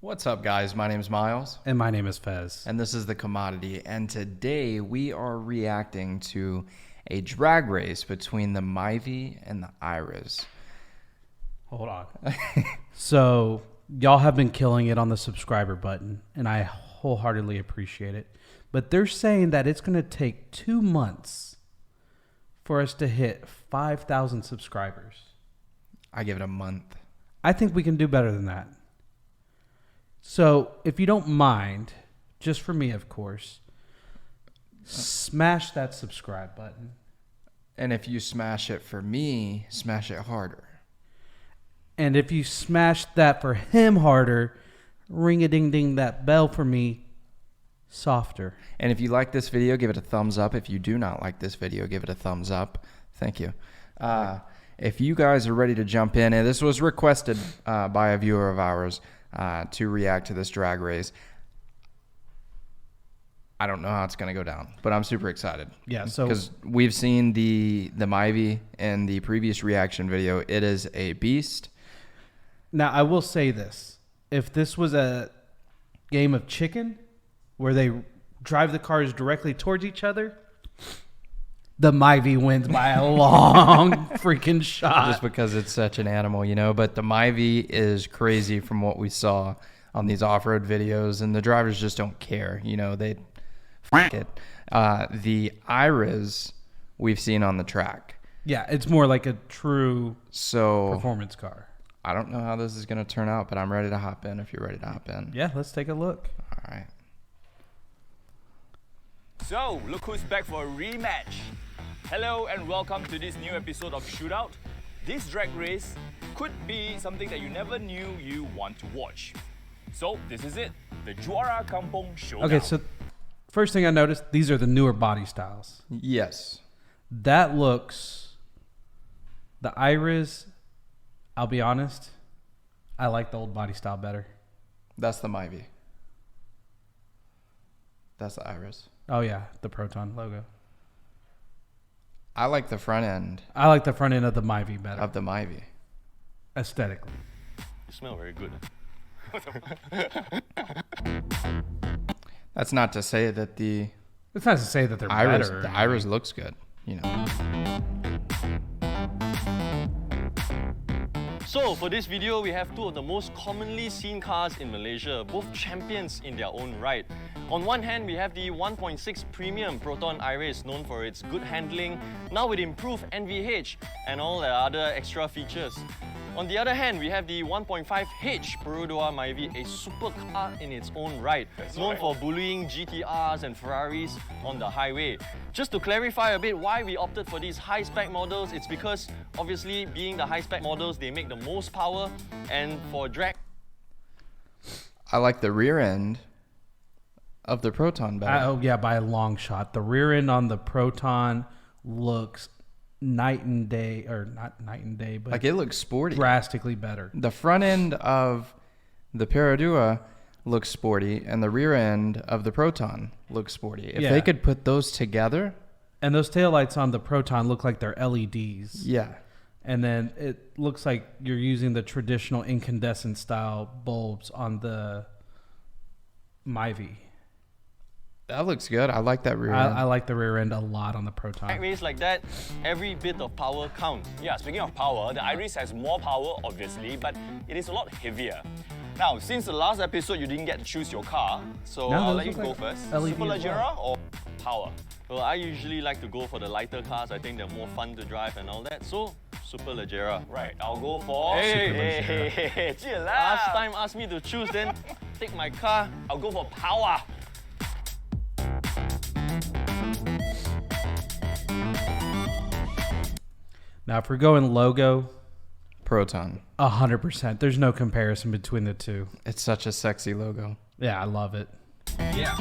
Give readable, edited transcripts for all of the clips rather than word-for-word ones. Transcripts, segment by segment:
What's up, guys? My name is Miles. And my name is Fez. And this is The Commodity. And today we are reacting to a drag race between the Myvi and the Iriz. Hold on. So, y'all have been killing it on the subscriber button, and I wholeheartedly appreciate it. But they're saying that it's going to take 2 months for us to hit 5,000 subscribers. I give it a month. I think we can do better than that. So, if you don't mind, just for me, of course, smash that subscribe button. And if you smash it for me, smash it harder. And if you smash that for him harder, ring-a-ding-ding that bell for me softer. And if you like this video, give it a thumbs up. If you do not like this video, give it a thumbs up. Thank you. If you guys are ready to jump in, and this was requested by a viewer of ours to react to this drag race. I don't know how it's going to go down, but I'm super excited. Yeah, so because we've seen the Myvi in the previous reaction video. It is a beast. Now, I will say this. If this was a game of chicken where they drive the cars directly towards each other, the Myvi wins by a long freaking shot. Just because it's such an animal, you know. But the Myvi is crazy from what we saw on these off-road videos, and the drivers just don't care. You know, they f*** it. The Iriz we've seen on the track. Yeah, it's more like a true performance car. I don't know how this is going to turn out, but I'm ready to hop in if you're ready to hop in. Yeah, let's take a look. All right. So, look who's back for a rematch. Hello and welcome to this new episode of Showdown. This drag race could be something that you never knew you want to watch. So, this is it. The Juara Kampung Showdown. Okay, so first thing I noticed, these are the newer body styles. Yes. That looks... The Iriz, I'll be honest, I like the old body style better. That's the Myvi. That's the Iriz. Oh, yeah, the Proton logo. I like the front end. I like the front end of the Myvi better. Of the Myvi. Aesthetically. You smell very good. That's not to say that the It's not to say that they're Iriz, better. the Iriz looks good, you know. So, for this video, we have two of the most commonly seen cars in Malaysia, both champions in their own right. On one hand, we have the 1.6 premium Proton Iriz, known for its good handling, now with improved NVH and all the other extra features. On the other hand, we have the 1.5H Perodua Myvi, a super car in its own right, known for bullying GTRs and Ferraris on the highway. Just to clarify a bit why we opted for these high-spec models, it's because obviously being the high-spec models, they make the most power, and for drag... I like the rear end of the Proton better. Oh, yeah, by a long shot. The rear end on the Proton looks night and day, or not night and day, but like it looks sporty. Drastically better. The front end of the Perodua looks sporty, and the rear end of the Proton looks sporty. If they could put those together. And those taillights on the Proton look like they're LEDs. Yeah. And then it looks like you're using the traditional incandescent style bulbs on the Myvi. That looks good. I like that rear end. I like the rear end a lot on the Proton. Drag race like that, every bit of power counts. Yeah, speaking of power, the Iriz has more power, obviously, but it is a lot heavier. Now, since the last episode you didn't get to choose your car, so No, I'll those let you look go like first. LED Super as well. Leggera or power? Well, I usually like to go for the lighter cars. I think they're more fun to drive and all that. So, Super Leggera. Right, I'll go for... Hey, chill last out. time asked me to choose, then take my car. I'll go for power. Now, if we're going logo, Proton. 100%. There's no comparison between the two. It's such a sexy logo. Yeah, I love it. Yeah.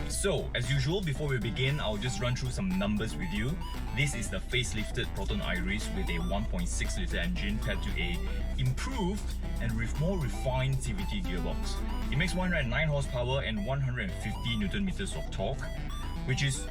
So, as usual, before we begin, I'll just run through some numbers with you. This is the facelifted Proton Iriz with a 1.6 litre engine paired to a improved and with more refined CVT gearbox. It makes 109 horsepower and 150 Newton meters of torque, which is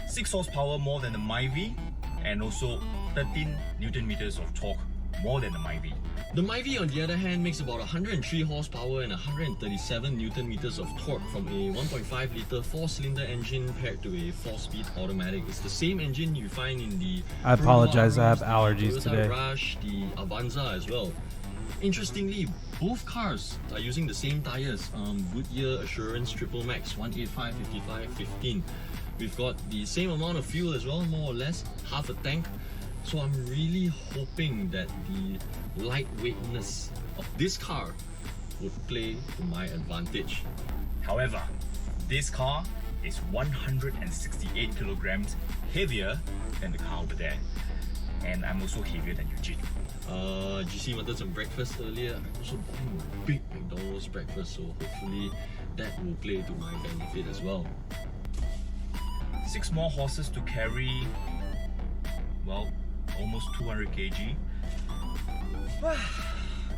6 horsepower more than the Myvi and also 13 Newton meters of torque more than the Myvi. The Myvi, on the other hand, makes about 103 horsepower and 137 Newton meters of torque from a 1.5 litre 4-cylinder engine paired to a 4-speed automatic. It's the same engine you find in the I apologize, I have the allergies Toyota today. Rush, the Avanza as well. Interestingly, both cars are using the same tyres, Goodyear Assurance Triple Max 185, 55, 15. We've got the same amount of fuel as well, more or less, half a tank. So I'm really hoping that the lightweightness of this car would play to my advantage. However, this car is 168 kilograms heavier than the car over there. And I'm also heavier than Eugene. GC wanted some breakfast earlier. I'm also buying a big McDonald's breakfast, so hopefully that will play to my benefit as well. 6 more horses to carry, well, almost 200 kg.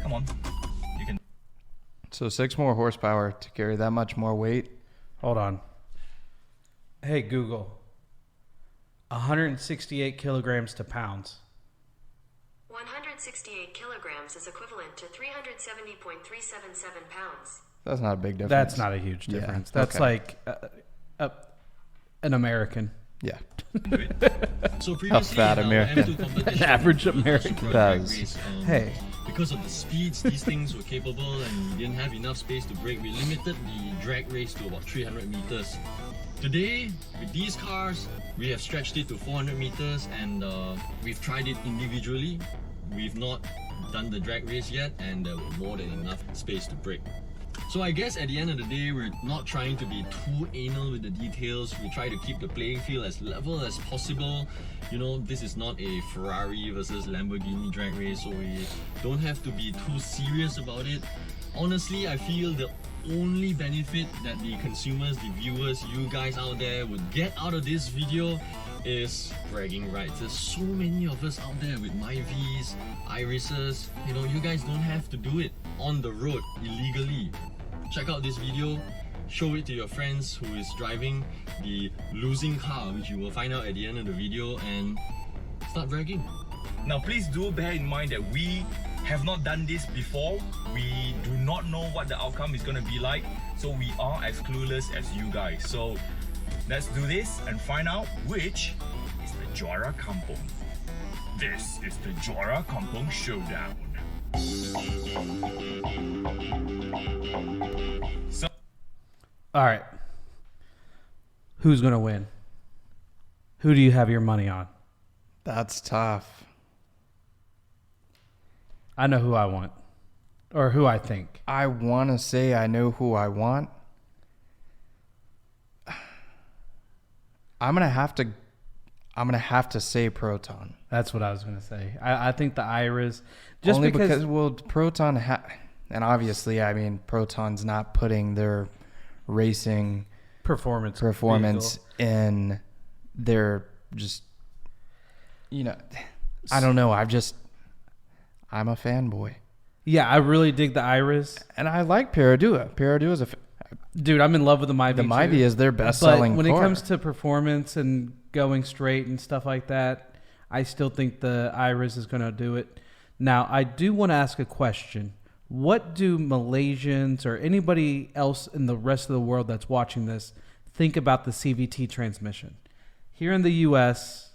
Come on, you can. So 6 more horsepower to carry that much more weight. Hold on. Hey, Google. 168 kilograms to pounds. 168 kilograms is equivalent to 370.377 pounds. That's not a big difference. That's not a huge Yeah, difference. That's okay. like an American. Yeah. So previously, fat in our American. M2 competition, Average American Super Drag does. Race, Hey. because of the speeds these things were capable and we didn't have enough space to brake, we limited the drag race to about 300 meters. Today, with these cars, we have stretched it to 400 meters and we've tried it individually. We've not done the drag race yet and there were more than enough space to brake. So I guess at the end of the day, we're not trying to be too anal with the details. We try to keep the playing field as level as possible. You know, this is not a Ferrari versus Lamborghini drag race, so we don't have to be too serious about it. Honestly, I feel the only benefit that the consumers, the viewers, you guys out there would get out of this video is bragging rights. There's so many of us out there with Myvis, Irises. You know, you guys don't have to do it on the road illegally. Check out this video, show it to your friends who is driving the losing car, which you will find out at the end of the video, and start bragging. Now please do bear in mind that we have not done this before. We do not know what the outcome is going to be like, so we are as clueless as you guys. So let's do this and find out which is the Juara Kampung. This is the Juara Kampung Showdown. So All right. Who's going to win? Who do you have your money on? That's tough. I know who I want. Or who I think. I want to say I know who I want. I'm gonna have to say Proton. That's what I was going to say. I think the Iriz, just Only because well, Proton and obviously, I mean, Proton's not putting their racing performance performance in their just, you know, I don't know. I'm a fanboy. Yeah, I really dig the Iriz. And I like Perodua. Perodua's Dude, I'm in love with the Myvi. the Myvi too. is their best-selling But when car. it comes to performance and going straight and stuff like that, I still think the Iriz is going to do it. Now, I do want to ask a question. What do Malaysians or anybody else in the rest of the world that's watching this think about the CVT transmission? Here in the U.S.,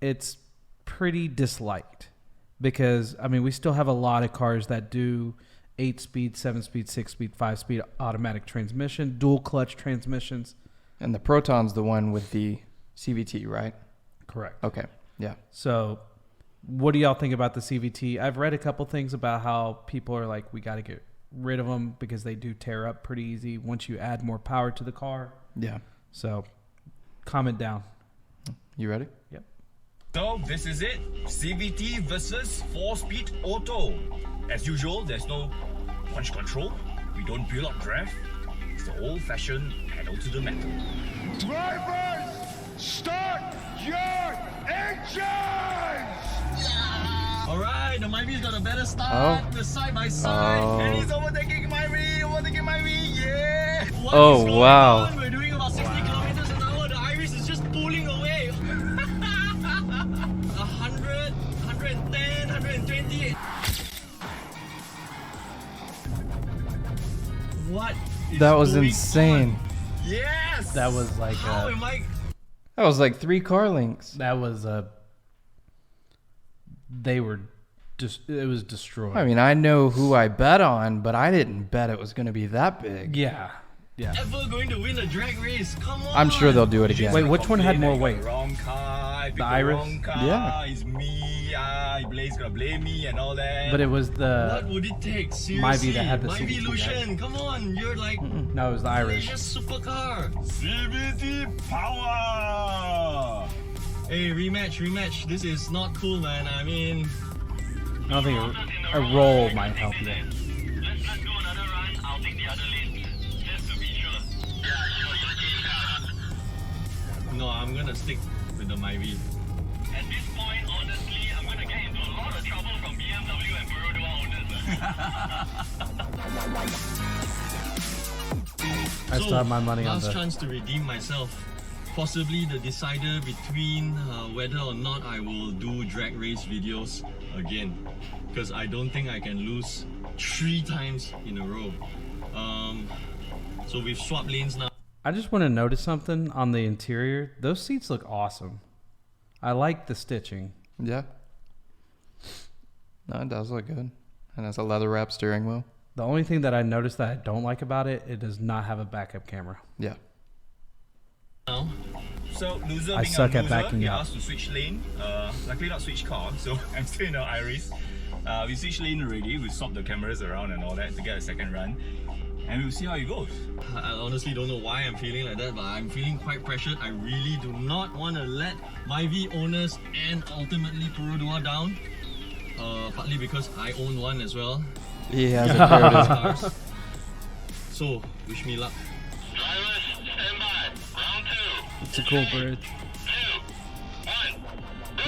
it's pretty disliked because, I mean, we still have a lot of cars that do 8-speed, 7-speed, 6-speed, 5-speed automatic transmission, dual clutch transmissions. And the Proton's the one with the CVT, right? Correct. Okay. Yeah. So what do y'all think about the CVT? I've read a couple things about how people are like, we got to get rid of them because they do tear up pretty easy once you add more power to the car. Yeah. So comment down. You ready? Yep. So this is it, CVT versus 4-speed auto. As usual, there's no punch control, we don't build up draft, it's the old-fashioned pedal to the metal. Drivers, start your engines! Alright, the Myvi's got a better start. We're side by side. And he's overtaking Myvi, yeah! What Oh, is going wow. on? We're doing about 60 kilometers an hour. The Iriz is just pulling away. 100, 110, 120, What is That was going insane. on? Yes. That was like How am I? That was like 3 car links. that was a. They were just. It was destroyed. I mean, I know who I bet on, but I didn't bet it was going to be that big. yeah. Ever going to win a drag race? Come on. I'm sure they'll do it again. Wait, which one had more weight? Wrong car. I picked the Iris? wrong car. Yeah. It's me. Blaze gonna blame me and all that. But it was What the. would it take? Seriously, Myvi that had the Myvi CVT, Lucian, come on, you're like No, it was the Irish. Malaysia's supercar. CVT power. Hey, rematch. This is not cool, man. I mean, I don't think a roll might help you. let's do another run. I'll take the other lane, just to be sure. No, I'm gonna stick with the Myvi. At this point, honestly, I'm gonna get into a lot of trouble from BMW and Perodua owners. I still have my money on last the. chance to redeem myself. Possibly the decider between whether or not I will do drag race videos again, because I don't think I can lose 3 times in a row. So we've swapped lanes now. I just want to notice something on the interior. Those seats look awesome. I like the stitching. Yeah. No, it does look good. And it's a leather wrap steering wheel. The only thing that I noticed that I don't like about it, it does not have a backup camera. Yeah. So loser I being suck a at loser, backing he up. asked to switch lane. Luckily not switch car, so I'm still in the Iris. We switched lane already. We swapped the cameras around and all that to get a second run. And we'll see how it goes. I honestly don't know why I'm feeling like that, but I'm feeling quite pressured. I really do not want to let Myvi owners and ultimately Perodua down. Partly because I own one as well. He has a Perodua. Cars. So, wish me luck. Drivers, stand by. Round 2. It's a cool bridge. 2, 1, go!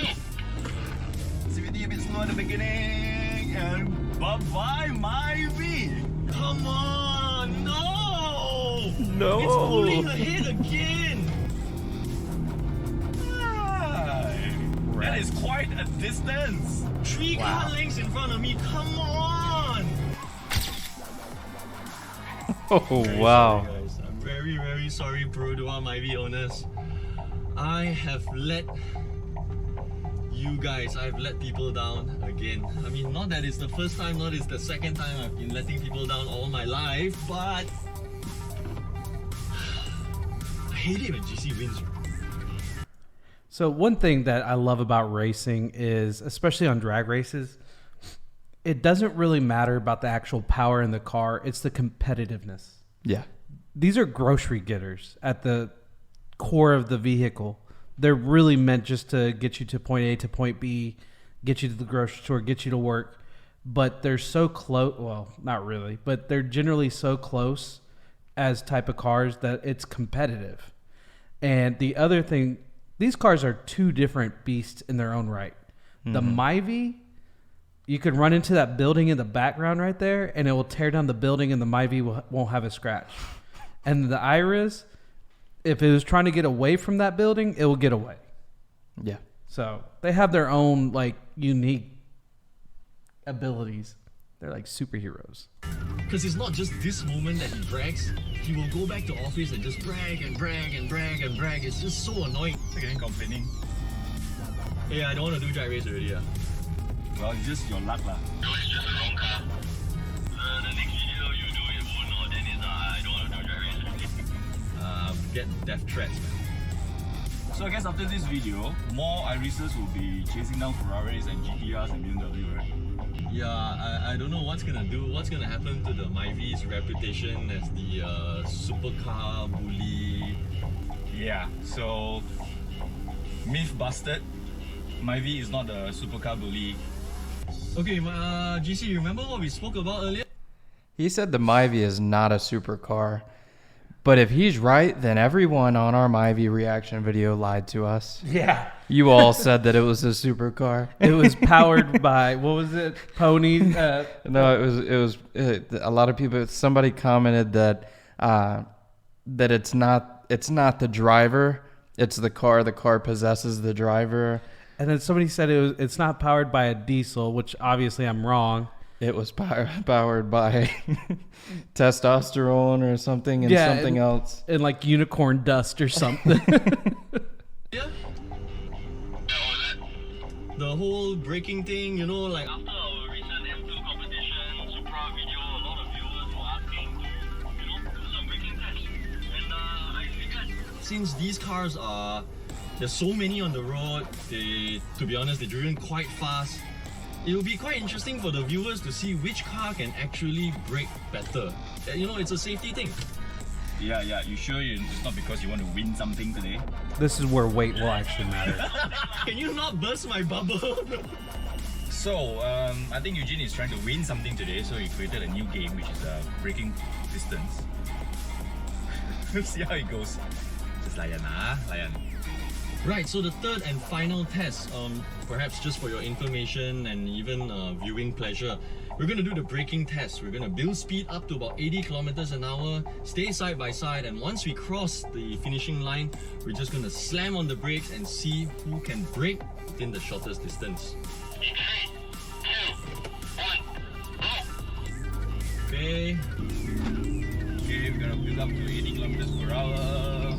CVT a bit slow at the beginning. And bye-bye, Myvi. Come on, no! No. It's pulling ahead again. That is quite a distance. 3 car lengths in front of me. Come on! Oh, wow. Sorry, guys. I'm very, very sorry, Perodua Myvi owners. I have let you guys, I've let people down again. I mean, not that it's the first time, not it's the second time I've been letting people down all my life, but I hate it when GC wins. So one thing that I love about racing is, especially on drag races, it doesn't really matter about the actual power in the car. It's the competitiveness. Yeah. These are grocery getters at the core of the vehicle. They're really meant just to get you to point A to point B, get you to the grocery store, get you to work. But they're so close. Well, not really, but they're generally so close as type of cars that it's competitive. And the other thing, these cars are 2 different beasts in their own right. The Myvi, you could run into that building in the background right there, and it will tear down the building, and the Myvi won't have a scratch. And the Iriz, if it was trying to get away from that building, it will get away. Yeah. So they have their own like unique abilities. They're like superheroes. Because it's not just this moment that he brags. He will go back to office and just brag and brag and brag and brag. It's just so annoying. Again, complaining. Hey, I don't want to do drag race already. Well, it's just your luck lah. No, it's just the wrong car. The next video you do it won't know. Then it's I don't want to do drag race. Get death threats, man. So I guess after this video, more Irises will be chasing down Ferraris and GTRs and BMW, right? Yeah, I don't know what's gonna happen to the Myvi's reputation as the supercar bully. Yeah, so myth busted. Myvi is not the supercar bully. Okay, GC, you remember what we spoke about earlier? He said the Myvi is not a supercar. But if he's right, then everyone on our Myvi reaction video lied to us. Yeah. You all said that it was a supercar. It was powered by, what was it? Pony. No, it was a lot of people. Somebody commented that that it's not the driver, it's the car. The car possesses the driver. And then somebody said it's not powered by a diesel, which obviously I'm wrong. It was powered by testosterone or something and something else. And like unicorn dust or something. Yeah. The whole braking thing, you know, like after our recent M2 competition, Supra video, a lot of viewers were asking to, you know, do some braking tests. And I figured since these cars are, there's so many on the road, they, to be honest, they're driven quite fast. It will be quite interesting for the viewers to see which car can actually brake better. You know, it's a safety thing. Yeah, you sure it's not because you want to win something today? This is where weight will actually matter. Can you not burst my bubble? So, I think Eugene is trying to win something today, so he created a new game, which is braking distance. See how it goes. Just layan. Right, so the third and final test, perhaps just for your information and even viewing pleasure, we're going to do the braking test. We're going to build speed up to about 80 kilometers an hour, stay side by side, and once we cross the finishing line, we're just going to slam on the brakes and see who can brake within the shortest distance. 3, 2, 1, go! Okay, we're gonna build up to 80 kilometers per hour.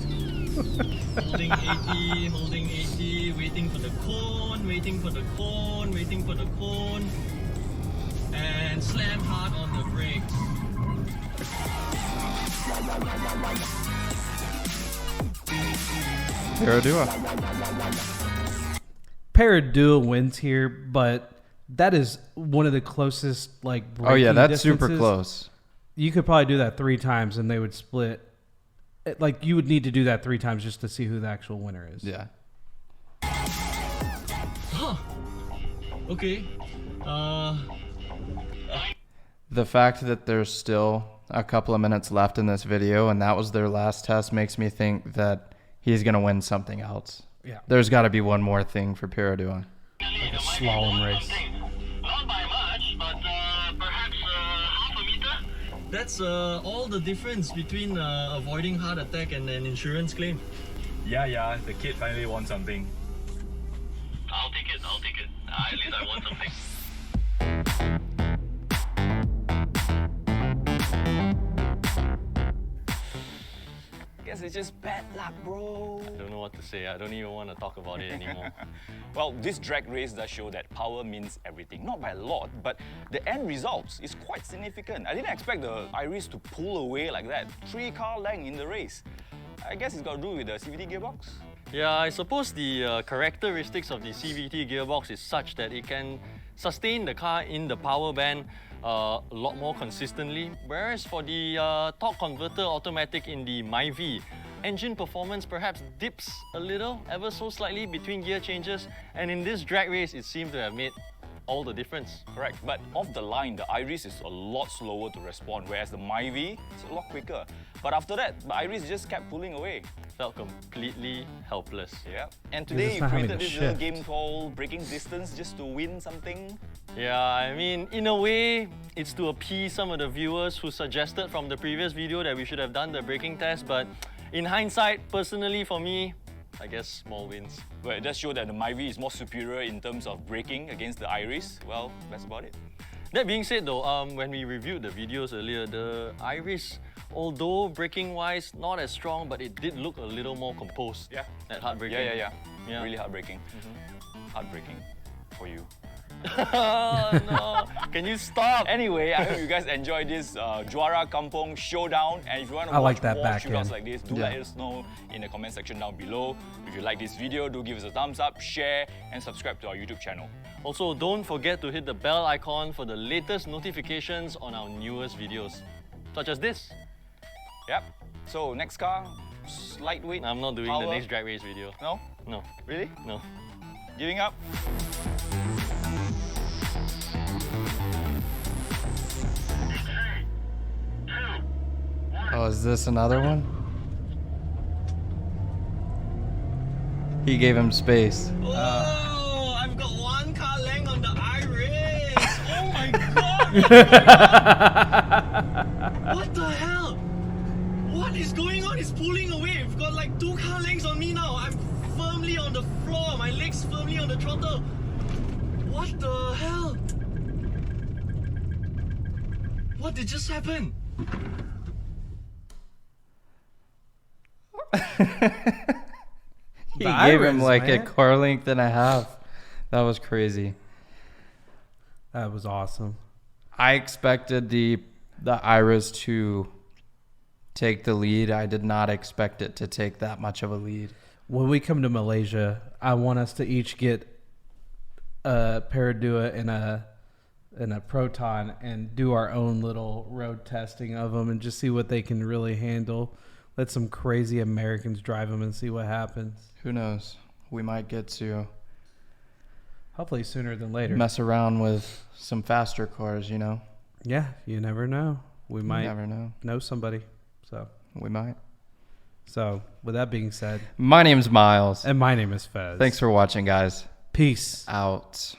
Holding 80, waiting for the cone, waiting for the cone, and slam hard on the brakes. Perodua wins here, but that is one of the closest like braking Oh yeah, that's super distances. close. You could probably do that 3 times and they would split. Like you would need to do that 3 times just to see who the actual winner is. Yeah. Huh. Okay. The fact that there's still a couple of minutes left in this video and that was their last test makes me think that he's going to win something else. Yeah. There's got to be one more thing for Perodua. Like a slalom race. Not by much, but perhaps half a meter. That's all the difference between avoiding heart attack and an insurance claim. Yeah, the kid finally won something. I'll take it. At least I won something. Guess it's just bad luck, bro. I don't know what to say. I don't even want to talk about it anymore. Well, this drag race does show that power means everything. Not by a lot, but the end results is quite significant. I didn't expect the Iriz to pull away like that. 3-car length in the race. I guess it's got to do with the CVT gearbox. Yeah, I suppose the characteristics of the CVT gearbox is such that it can sustain the car in the power band a lot more consistently, whereas for the torque converter automatic in the Myvi, engine performance perhaps dips a little, ever so slightly between gear changes, and in this drag race it seemed to have made all the difference. Correct, but off the line, the Iriz is a lot slower to respond, whereas the Myvi is a lot quicker. But after that, the Iriz just kept pulling away. Felt completely helpless. Yeah. And Because today it's you not having created to this little shift. game called Braking Distance just to win something. Yeah, I mean, in a way, it's to appease some of the viewers who suggested from the previous video that we should have done the braking test, but in hindsight, personally for me, I guess small wins. But it does show that the Myvi is more superior in terms of braking against the Iriz. Well, that's about it. That being said though, when we reviewed the videos earlier, the Iriz, although braking-wise not as strong, but it did look a little more composed. Yeah. At hard braking. Yeah. Yeah. Really heartbreaking. Heartbreaking for you. Oh no! Can you stop? Anyway, I hope you guys enjoyed this Juara Kampong Showdown. And if you want to I watch like that more back shootouts end. like this, do Yeah. let us know in the comment section down below. If you like this video, do give us a thumbs up, share, and subscribe to our YouTube channel. Also, don't forget to hit the bell icon for the latest notifications on our newest videos, such as this. Yep. So next car, lightweight. I'm not doing the power. next drag race video. No? No, Really? no. Giving up? Oh, is this another one? He gave him space. Oh, I've got 1 car length on the Iriz. Oh my god! What the hell? What is going on? It's pulling away. I've got like 2 car lengths on me now. I'm firmly on the floor. My legs firmly on the throttle. What the hell? What did just happen? He The gave him Iriz, like man. a car length and a half. That was crazy. That was awesome. I expected the Iriz to take the lead. I did not expect it to take that much of a lead. When we come to Malaysia, I want us to each get a Perodua and a Proton and do our own little road testing of them and just see what they can really handle. Let some crazy Americans drive them and see what happens. Who knows? We might get to Hopefully sooner than later. mess around with some faster cars, you know? Yeah, you never know. We might You never know. somebody. We might. So with that being said, My name's Miles. and my name is Fez. Thanks for watching, guys. Peace. Out.